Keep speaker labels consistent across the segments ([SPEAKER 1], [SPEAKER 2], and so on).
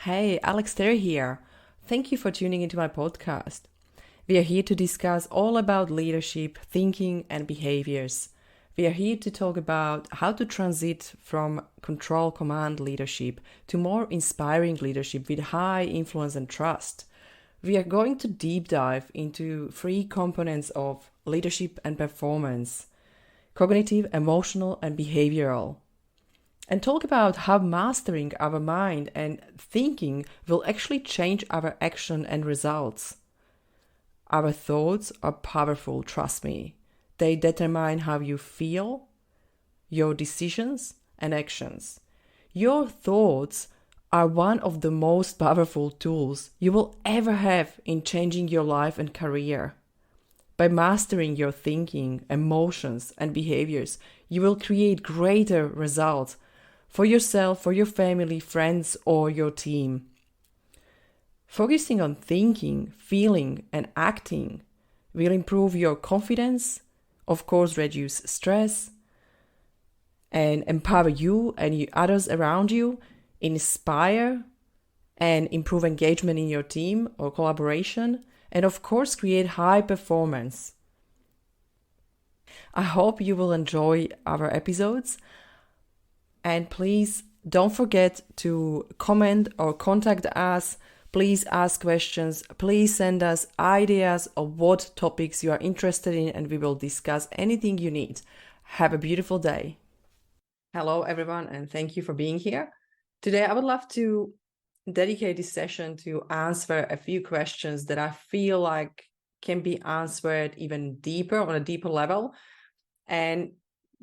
[SPEAKER 1] Hey, Alex Terry here. Thank you for tuning into my podcast. We are here to discuss all about leadership, thinking, and behaviors. We are here to talk about how to transit from control command leadership to more inspiring leadership with high influence and trust. We are going to deep dive into three components of leadership and performance: cognitive, emotional, and behavioral, and talk about how mastering our mind and thinking will actually change our action and results. Our thoughts are powerful, trust me. They determine how you feel, your decisions, and actions. Your thoughts are one of the most powerful tools you will ever have in changing your life and career. By mastering your thinking, emotions, and behaviors, you will create greater results for yourself, for your family, friends, or your team. Focusing on thinking, feeling, and acting will improve your confidence, of course, reduce stress, and empower you and others around you, inspire and improve engagement in your team or collaboration, and of course, create high performance. I hope you will enjoy our episodes. And please don't forget to comment or contact us. Please ask questions. Please send us ideas of what topics you are interested in, and we will discuss anything you need. Have a beautiful day. Hello, everyone, and thank you for being here. Today, I would love to dedicate this session to answer a few questions that I feel like can be answered even deeper, on a deeper level. And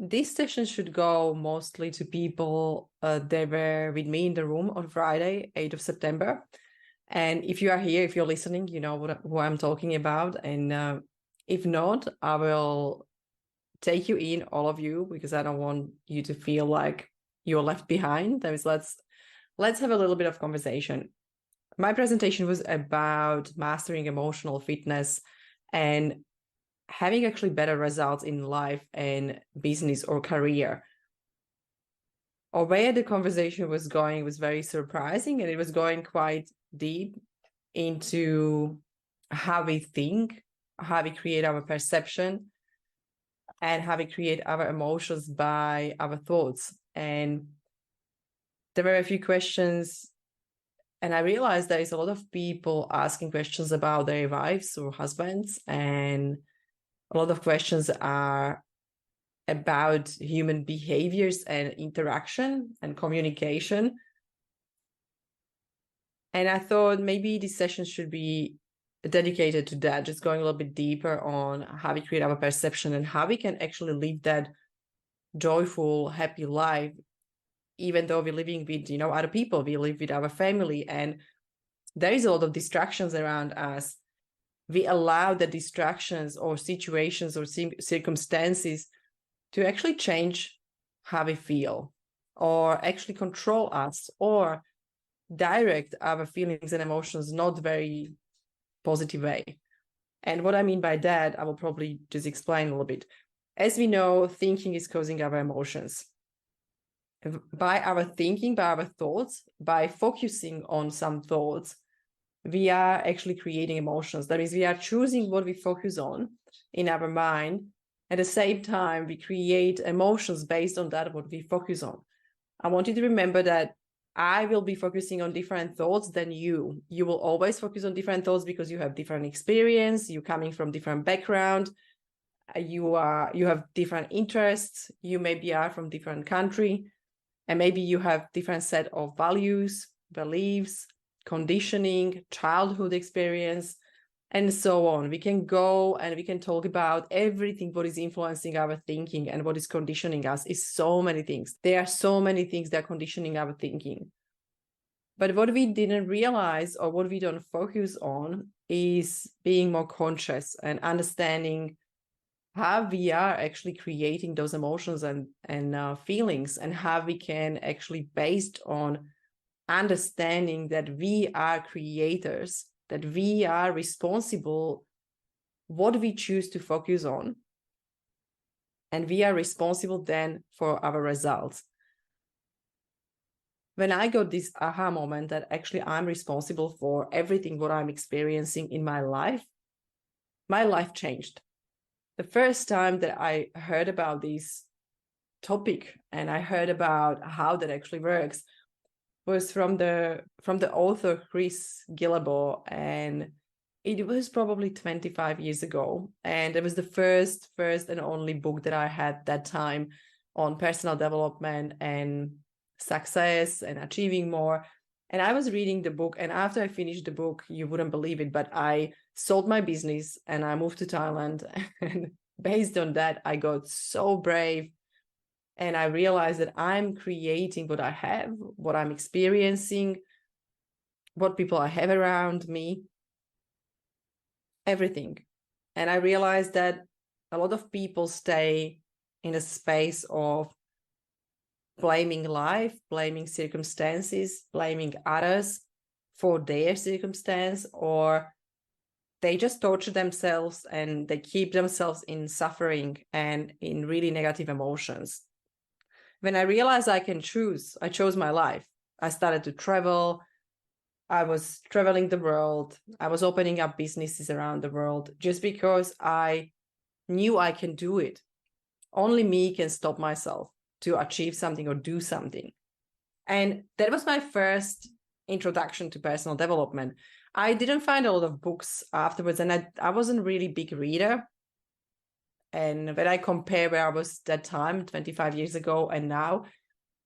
[SPEAKER 1] this session should go mostly to people that were with me in the room on Friday, 8th of September. And if you are here, if you're listening, you know who I'm talking about. And if not, I will take you in, all of you, because I don't want you to feel like you're left behind. That is, let's have a little bit of conversation. My presentation was about mastering emotional fitness and having actually better results in life and business or career. Or where the conversation was going was very surprising, and it was going quite deep into how we think, how we create our perception, and how we create our emotions by our thoughts. And there were a few questions, and I realized there is a lot of people asking questions about their wives or husbands, and a lot of questions are about human behaviors and interaction and communication. And I thought maybe this session should be dedicated to that, just going a little bit deeper on how we create our perception and how we can actually live that joyful, happy life, even though we're living with, other people. We live with our family, and there is a lot of distractions around us. We allow the distractions or situations or circumstances to actually change how we feel, or actually control us, or direct our feelings and emotions not very positive way. And what I mean by that, I will probably just explain a little bit. As we know, thinking is causing our emotions. By our thinking, by our thoughts, by focusing on some thoughts, we are actually creating emotions. That means we are choosing what we focus on in our mind. At the same time, we create emotions based on that, what we focus on. I want you to remember that I will be focusing on different thoughts than you. You will always focus on different thoughts because you have different experience, you're coming from different background, you have different interests, you maybe are from different country, and maybe you have different set of values, beliefs, conditioning, childhood experience, and so on. We can go and we can talk about everything what is influencing our thinking and what is conditioning us. Is so many things. There are so many things that are conditioning our thinking. But what we didn't realize, or what we don't focus on, is being more conscious and understanding how we are actually creating those emotions and feelings, and how we can actually, based on understanding that we are creators, that we are responsible what we choose to focus on, and we are responsible then for our results. when I got this aha moment that actually I'm responsible for everything what I'm experiencing in my life changed. The first time that I heard about this topic and I heard about how that actually works was from the author Chris Guillebeau, and it was probably 25 years ago, and it was the first and only book that I had that time on personal development and success and achieving more. And I was reading the book, and after I finished the book, you wouldn't believe it, but I sold my business and I moved to Thailand. And based on that, I got so brave. And I realized that I'm creating what I have, what I'm experiencing, what people I have around me, everything. And I realized that a lot of people stay in a space of blaming life, blaming circumstances, blaming others for their circumstance, or they just torture themselves and they keep themselves in suffering and in really negative emotions. When I realized I can choose, I chose my life. I started to travel. I was traveling the world. I was opening up businesses around the world just because I knew I can do it. Only me can stop myself to achieve something or do something. And that was my first introduction to personal development. I didn't find a lot of books afterwards, and I wasn't really a big reader. And when I compare where I was that time, 25 years ago, and now,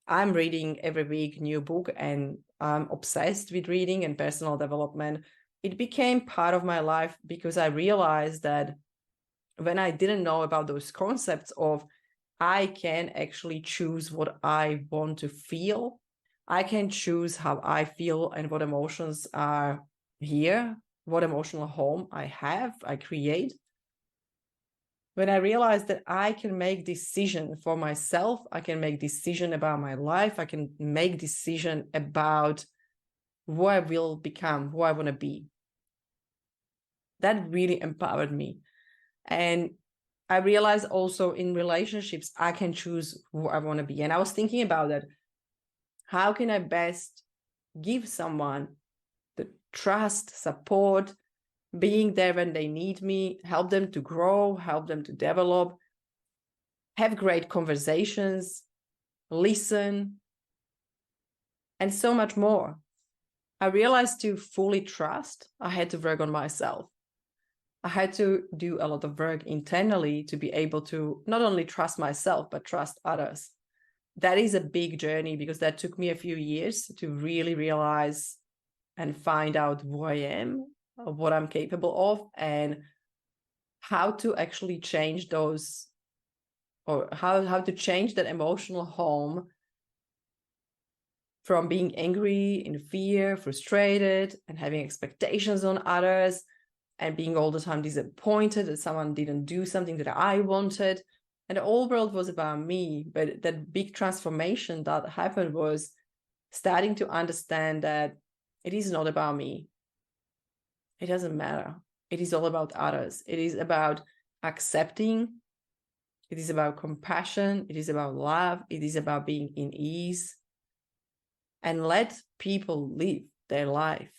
[SPEAKER 1] I'm reading every week new book, and I'm obsessed with reading and personal development. It became part of my life because I realized that when I didn't know about those concepts of I can actually choose what I want to feel, I can choose how I feel and what emotions are here, what emotional home I have, I create. When I realized that I can make decision for myself, I can make decision about my life, I can make decision about who I will become, who I want to be. That really empowered me. And I realized also in relationships, I can choose who I want to be. And I was thinking about that. How can I best give someone the trust, support, being there when they need me, help them to grow, help them to develop, have great conversations, listen, and so much more. I realized to fully trust, I had to work on myself. I had to do a lot of work internally to be able to not only trust myself, but trust others. That is a big journey because that took me a few years to really realize and find out who I am, what I'm capable of, and how to actually change those, or how to change that emotional home from being angry, in fear, frustrated, and having expectations on others, and being all the time disappointed that someone didn't do something that I wanted. And the whole world was about me. But that big transformation that happened was starting to understand that it is not about me. It doesn't matter. It is all about others. It is about accepting. It is about compassion. It is about love. It is about being in ease. And let people live their life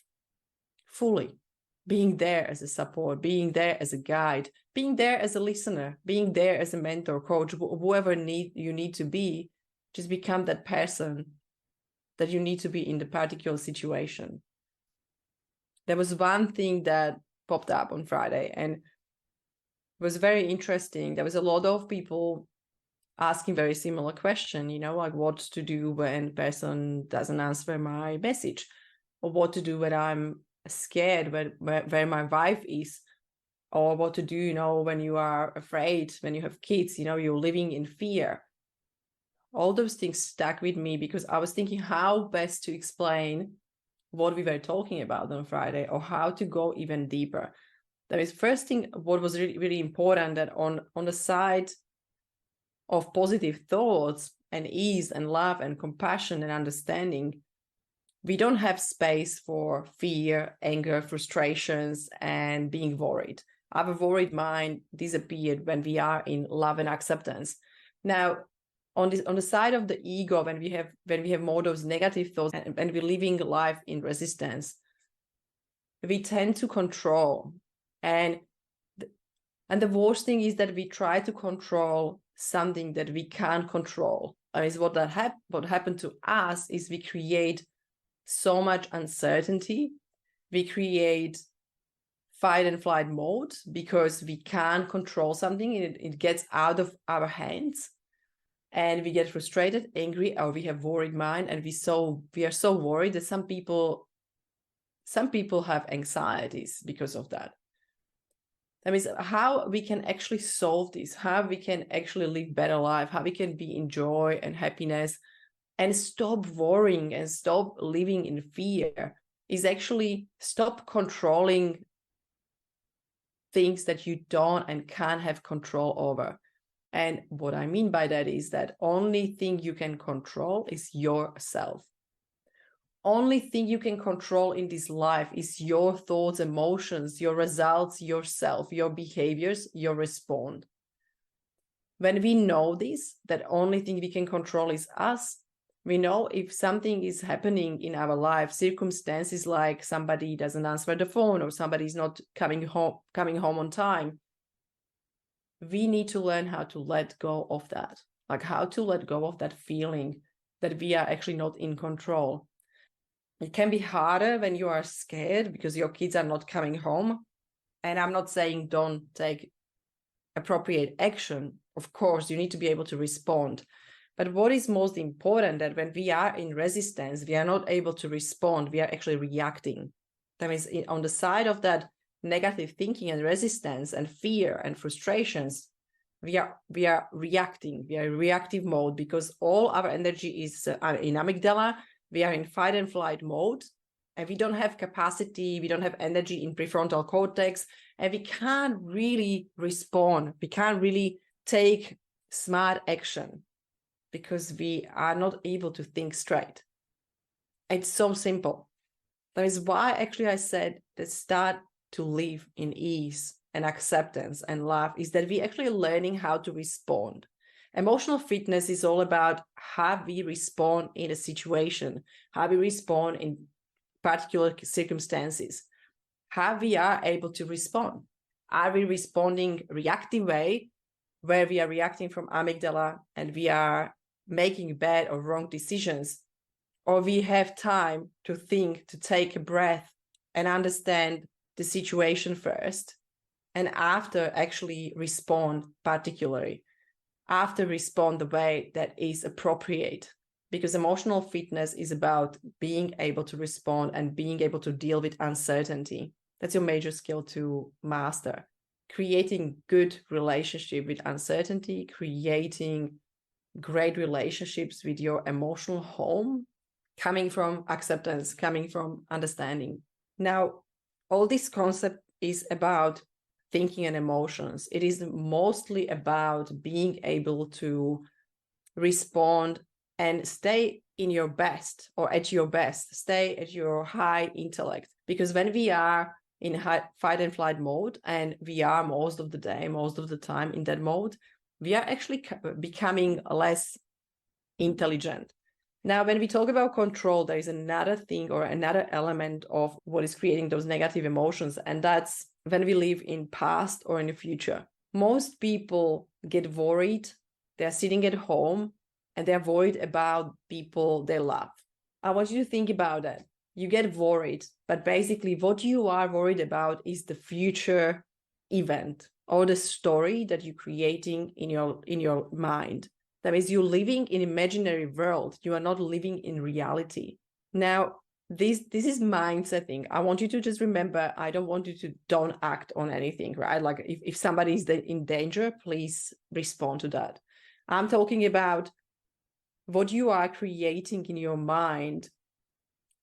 [SPEAKER 1] fully. Being there as a support, being there as a guide, being there as a listener, being there as a mentor, coach, whoever you need to be, just become that person that you need to be in the particular situation. There was one thing that popped up on Friday and was very interesting. There was a lot of people asking very similar question, like what to do when person doesn't answer my message, or what to do when I'm scared where my wife is, or what to do when you are afraid, when you have kids, you're living in fear. All those things stuck with me because I was thinking how best to explain what we were talking about on Friday, or how to go even deeper. There is first thing, what was really, really important, that on the side of positive thoughts and ease and love and compassion and understanding, we don't have space for fear, anger, frustrations, and being worried. Our worried mind disappeared when we are in love and acceptance. Now, on the side of the ego, when we have more of those negative thoughts and we're living life in resistance, we tend to control. And the worst thing is that we try to control something that we can't control. Is what happened to us is we create so much uncertainty. We create fight and flight mode because we can't control something, and it gets out of our hands, and we get frustrated, angry, or we have worried mind, and we are so worried that some people have anxieties because of that. That means how we can actually solve this, how we can actually live better life, how we can be in joy and happiness and stop worrying and stop living in fear, is actually stop controlling things that you don't and can't have control over. And what I mean by that is that only thing you can control is yourself. Only thing you can control in this life is your thoughts, emotions, your results, yourself, your behaviors, your response. When we know this, that only thing we can control is us, we know if something is happening in our life, circumstances like somebody doesn't answer the phone or somebody is not coming home on time, we need to learn how to let go of that, like how to let go of that feeling that we are actually not in control. It can be harder when you are scared because your kids are not coming home. And I'm not saying don't take appropriate action. Of course, you need to be able to respond. But what is most important, that when we are in resistance, we are not able to respond, we are actually reacting. That means on the side of that negative thinking and resistance and fear and frustrations, we are reacting. We are in reactive mode because all our energy is in amygdala. We are in fight and flight mode, and we don't have capacity, we don't have energy in prefrontal cortex, and we can't really respond. We can't really take smart action because we are not able to think straight. It's so simple. That is why actually I said that start to live in ease and acceptance and love is that we actually learning how to respond. Emotional fitness is all about how we respond in a situation, how we respond in particular circumstances, how we are able to respond. Are we responding reactive way, where we are reacting from amygdala and we are making bad or wrong decisions, or we have time to think, to take a breath and understand the situation first, and after actually respond particularly, after respond the way that is appropriate. Because emotional fitness is about being able to respond and being able to deal with uncertainty. That's your major skill to master. Creating good relationship with uncertainty, creating great relationships with your emotional home, coming from acceptance, coming from understanding. Now, all this concept is about thinking and emotions. It is mostly about being able to respond and stay in your best, or at your best, stay at your high intellect. Because when we are in fight and flight mode, and we are most of the day, most of the time in that mode, we are actually becoming less intelligent. Now, when we talk about control, there is another thing or another element of what is creating those negative emotions, and that's when we live in past or in the future. Most people get worried. They're sitting at home and they're worried about people they love. I want you to think about that. You get worried, but basically what you are worried about is the future event or the story that you're creating in your mind. That means you're living in imaginary world. You are not living in reality. Now, this is mindset thing. I want you to just remember, I don't want you to don't act on anything, right? Like if somebody is in danger, please respond to that. I'm talking about what you are creating in your mind.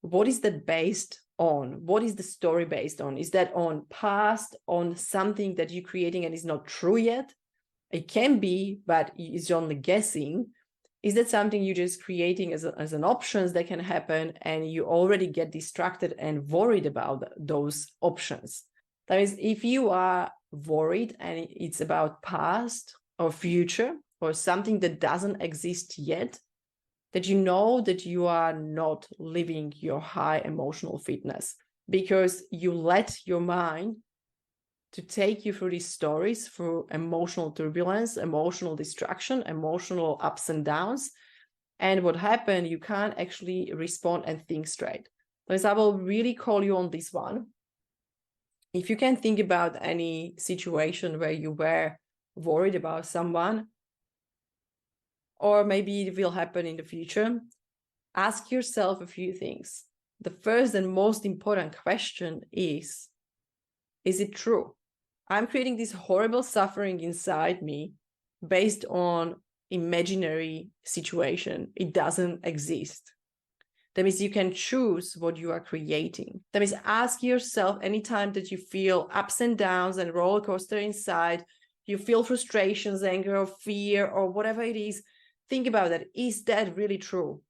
[SPEAKER 1] What is that based on? What is the story based on? Is that on past, on something that you're creating and is not true yet? It can be, but it's only guessing. Is that something you're just creating as an options that can happen, and you already get distracted and worried about those options? That is, if you are worried and it's about past or future, or something that doesn't exist yet, that you know that you are not living your high emotional fitness, because you let your mind to take you through these stories, through emotional turbulence, emotional distraction, emotional ups and downs. And what happened, you can't actually respond and think straight. So I will really call you on this one. If you can think about any situation where you were worried about someone, or maybe it will happen in the future, ask yourself a few things. The first and most important question is it true? I'm creating this horrible suffering inside me based on imaginary situation. It doesn't exist. That means you can choose what you are creating. That means ask yourself anytime that you feel ups and downs and roller coaster inside, you feel frustrations, anger, or fear, or whatever it is, think about that. Is that really true?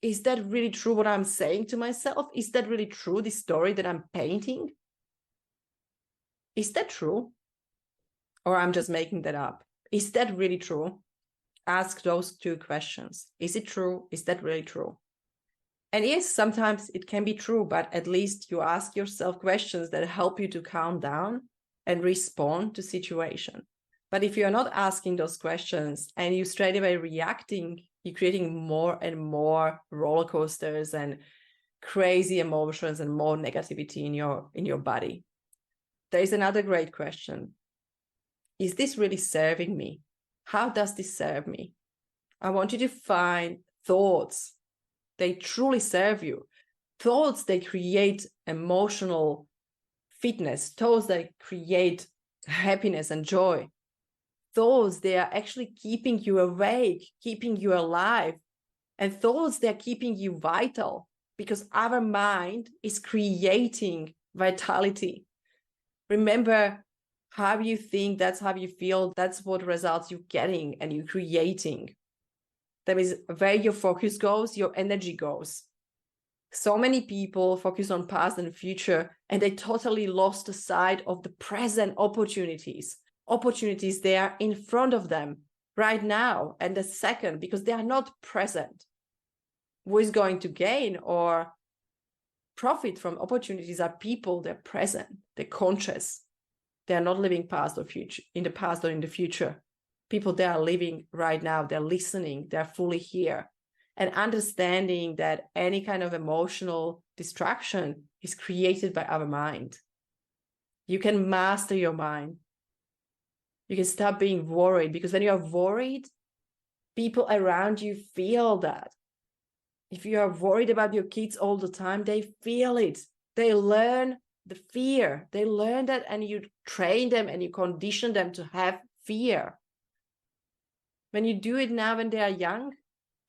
[SPEAKER 1] Is that really true what I'm saying to myself? Is that really true, the story that I'm painting? Is that true? Or I'm just making that up? Is that really true? Ask those two questions. Is it true? Is that really true? And yes, sometimes it can be true, but at least you ask yourself questions that help you to calm down and respond to situation. But if you're not asking those questions and you straight away reacting, you're creating more and more roller coasters and crazy emotions and more negativity in your body. There is another great question. Is this really serving me? How does this serve me? I want you to find thoughts. They truly serve you. Thoughts, they create emotional fitness. Thoughts, they create happiness and joy. Thoughts, they are actually keeping you awake, keeping you alive. And thoughts, they're keeping you vital, because our mind is creating vitality. Remember, how you think, that's how you feel, that's what results you're getting and you're creating. That means where your focus goes, your energy goes. So many people focus on past and future, and they totally lost the sight of the present opportunities. Opportunities, they are in front of them right now and the second, because they are not present. Who is going to gain or profit from opportunities are people, they're present, they're conscious. They are not living past or future, in the past or in the future. People, they are living right now, they're listening, they're fully here, and understanding that any kind of emotional distraction is created by our mind. You can master your mind. You can stop being worried, because when you are worried, people around you feel that. If you are worried about your kids all the time, they feel it. They learn the fear. They learn that, and you train them and you condition them to have fear. When you do it now when they are young,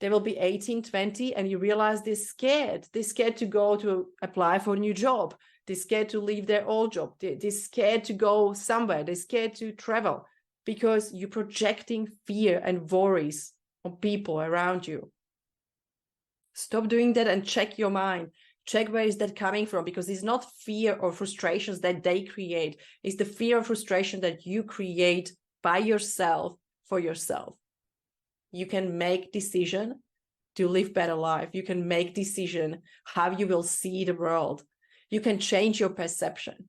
[SPEAKER 1] they will be 18, 20, and you realize they're scared. They're scared to go to apply for a new job. They're scared to leave their old job. They're scared to go somewhere. They're scared to travel, because you're projecting fear and worries on people around you. Stop doing that and check your mind. Check where is that coming from, because it's not fear or frustrations that they create. It's the fear or frustration that you create by yourself for yourself. You can make decision to live better life. You can make decision how you will see the world. You can change your perception.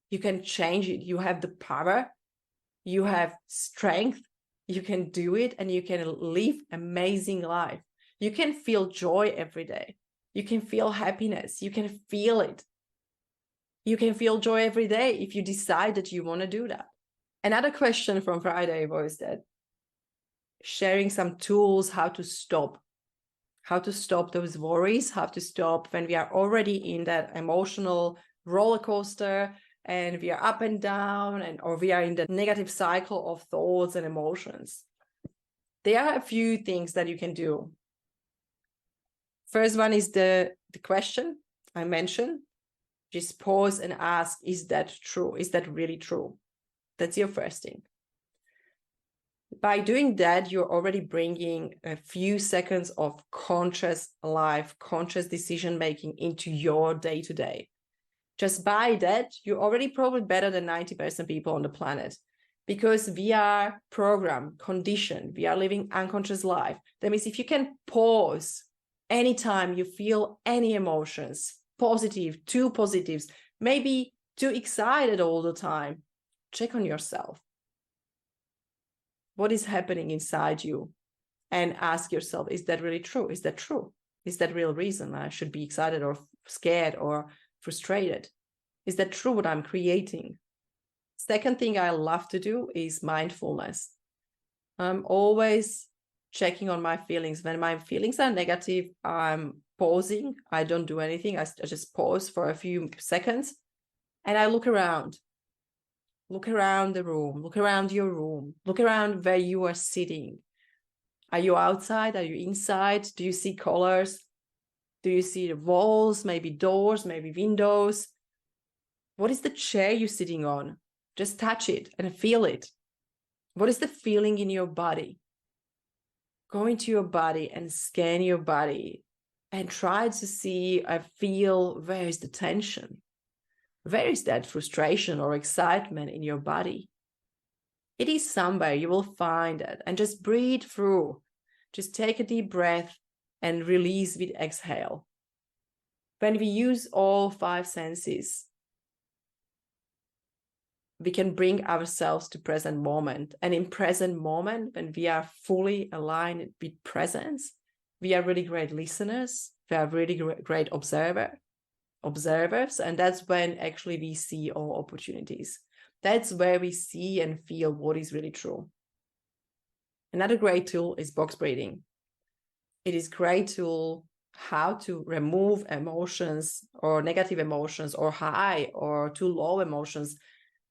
[SPEAKER 1] You can change it. You have the power. You have strength. You can do it, and you can live amazing life. You can feel joy every day. You can feel happiness. You can feel it. You can feel joy every day if you decide that you want to do that. Another question from Friday was that sharing some tools how to stop those worries, how to stop when we are already in that emotional roller coaster and we are up and down, or we are in the negative cycle of thoughts and emotions. There are a few things that you can do. First one is the question I mentioned. Just pause and ask, is that true? Is that really true? That's your first thing. By doing that, you're already bringing a few seconds of conscious life, conscious decision-making into your day-to-day. Just by that, you're already probably better than 90% people on the planet. because we are programmed, conditioned, we are living unconscious life. That means if you can pause anytime you feel any emotions, positive, too positives, maybe too excited all the time, check on yourself. What is happening inside you? And ask yourself, is that really true? Is that true? Is that real reason I should be excited or scared or frustrated? Is that true what I'm creating? Second thing I love to do is mindfulness. I'm always checking on my feelings. When my feelings are negative, I'm pausing. I don't do anything. I just pause for a few seconds and I look around. Look around the room. Look around your room. Look around where you are sitting. Are you outside? Are you inside? Do you see colors? Do you see the walls, maybe doors, maybe windows? What is the chair you're sitting on? Just touch it and feel it. What is the feeling in your body? Go into your body and scan your body and try to see or feel where is the tension? Where is that frustration or excitement in your body? It is somewhere, you will find it, and just breathe through. Just take a deep breath and release with exhale. When we use all 5 senses, we can bring ourselves to present moment. And in present moment, when we are fully aligned with presence, we are really great listeners. We are really great observers. And that's when actually we see all opportunities. That's where we see and feel what is really true. Another great tool is box breathing. It is a great tool how to remove emotions or negative emotions or high or too low emotions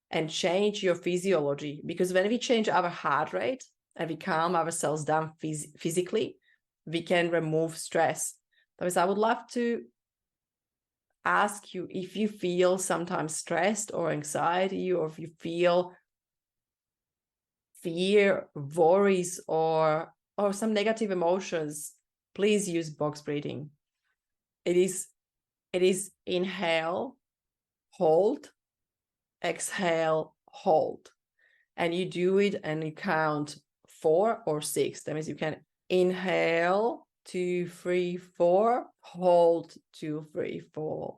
[SPEAKER 1] and change your physiology. Because when we change our heart rate and we calm ourselves down physically, we can remove stress. Otherwise, I would love to ask you if you feel sometimes stressed or anxiety, or if you feel fear, worries, or some negative emotions, please use box breathing. It is inhale, hold, exhale, hold. And you do it and you count 4 or 6. That means you can inhale, 2, 3, 4, hold, 2, 3, 4.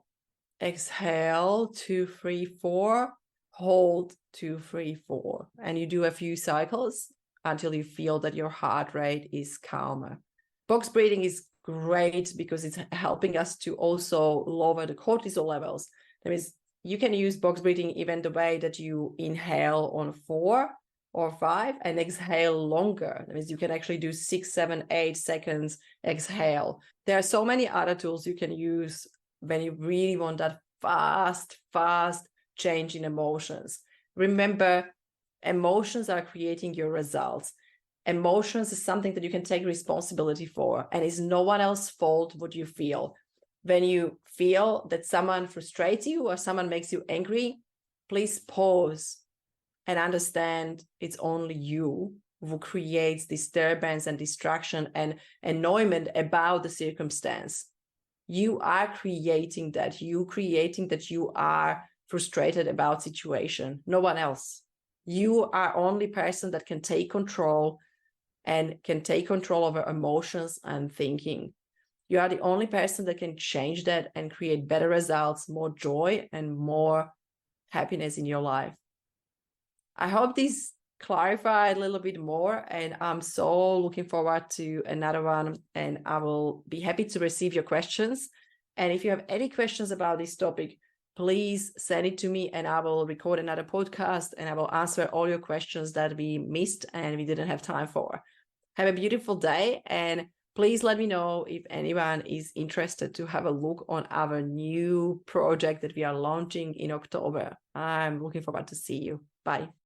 [SPEAKER 1] Exhale, 2, 3, 4, hold, 2, 3, 4. And you do a few cycles until you feel that your heart rate is calmer. Box breathing is great because it's helping us to also lower the cortisol levels. That means you can use box breathing even the way that you inhale on 4 or 5 and exhale longer. That means you can actually do 6, 7, 8 seconds exhale. There are so many other tools you can use when you really want that fast change in emotions. Remember, emotions are creating your results. Emotions is something that you can take responsibility for, and it's no one else's fault what you feel. When you feel that someone frustrates you or someone makes you angry, please pause and understand it's only you who creates disturbance and distraction and annoyment about the circumstance. You are creating that. You creating that you are frustrated about situation. No one else. You are only person that can take control and can take control over emotions and thinking. You are the only person that can change that and create better results, more joy and more happiness in your life. I hope this clarified a little bit more, and I'm so looking forward to another one, and I will be happy to receive your questions. And if you have any questions about this topic, please send it to me and I will record another podcast and I will answer all your questions that we missed and we didn't have time for. Have a beautiful day, and please let me know if anyone is interested to have a look on our new project that we are launching in October. I'm looking forward to see you. Bye.